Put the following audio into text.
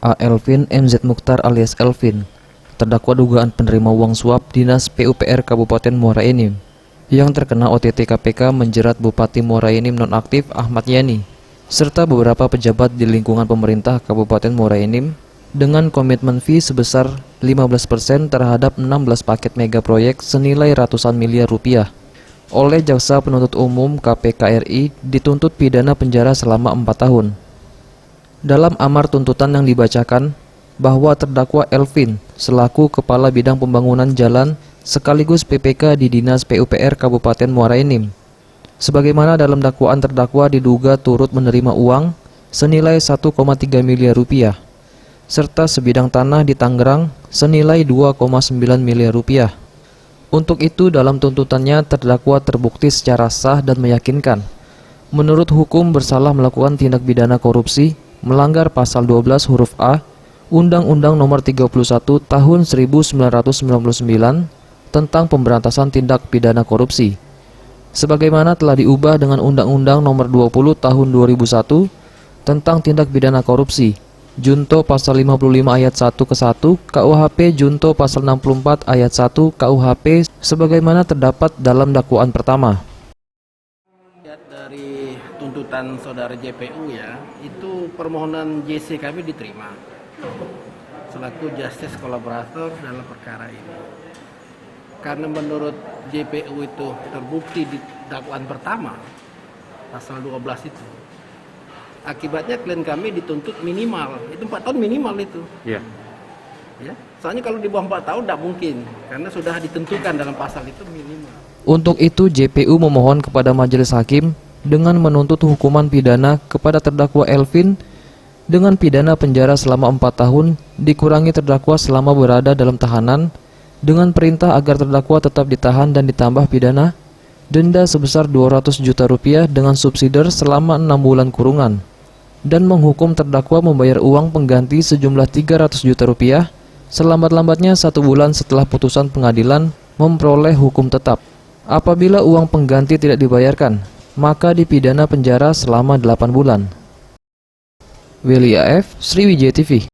A. Elvin MZ Mukhtar alias Elvin, terdakwa dugaan penerima uang suap Dinas PUPR Kabupaten Muara Enim, yang terkena OTT KPK menjerat Bupati Muara Enim nonaktif Ahmad Yani, serta beberapa pejabat di lingkungan pemerintah Kabupaten Muara Enim dengan komitmen fee sebesar 15% terhadap 16 paket mega proyek senilai ratusan miliar rupiah. Oleh Jaksa Penuntut Umum KPK RI dituntut pidana penjara selama 4 tahun. Dalam amar tuntutan yang dibacakan, bahwa terdakwa Elvin selaku Kepala Bidang Pembangunan Jalan sekaligus PPK di Dinas PUPR Kabupaten Muara Enim, sebagaimana dalam dakwaan terdakwa diduga turut menerima uang senilai 1,3 miliar rupiah, serta sebidang tanah di Tangerang senilai 2,9 miliar rupiah. Untuk itu dalam tuntutannya terdakwa terbukti secara sah dan meyakinkan menurut hukum bersalah melakukan tindak pidana korupsi melanggar pasal 12 huruf A Undang-Undang Nomor 31 Tahun 1999 tentang pemberantasan tindak pidana korupsi, sebagaimana telah diubah dengan Undang-Undang Nomor 20 Tahun 2001 tentang tindak pidana korupsi, Junto Pasal 55 Ayat 1 ke 1 KUHP Junto Pasal 64 Ayat 1 KUHP sebagaimana terdapat dalam dakwaan pertama. Dari tuntutan saudara JPU ya, itu permohonan JC kami diterima selaku justice kolaborator dalam perkara ini. Karena menurut JPU itu terbukti di dakwaan pertama pasal 12 itu. Akibatnya klien kami dituntut minimal, itu 4 tahun minimal itu. Iya. Ya, soalnya kalau di bawah 4 tahun tidak mungkin karena sudah ditentukan dalam pasal itu minimal. Untuk itu JPU memohon kepada majelis hakim dengan menuntut hukuman pidana kepada terdakwa Elvin dengan pidana penjara selama 4 tahun dikurangi terdakwa selama berada dalam tahanan dengan perintah agar terdakwa tetap ditahan dan ditambah pidana denda sebesar 200 juta rupiah dengan subsidiar selama 6 bulan kurungan dan menghukum terdakwa membayar uang pengganti sejumlah 300 juta rupiah selambat-lambatnya 1 bulan setelah putusan pengadilan memperoleh hukum tetap. Apabila uang pengganti tidak dibayarkan, maka dipidana penjara selama 8 bulan. Willy AF, Sriwijaya TV.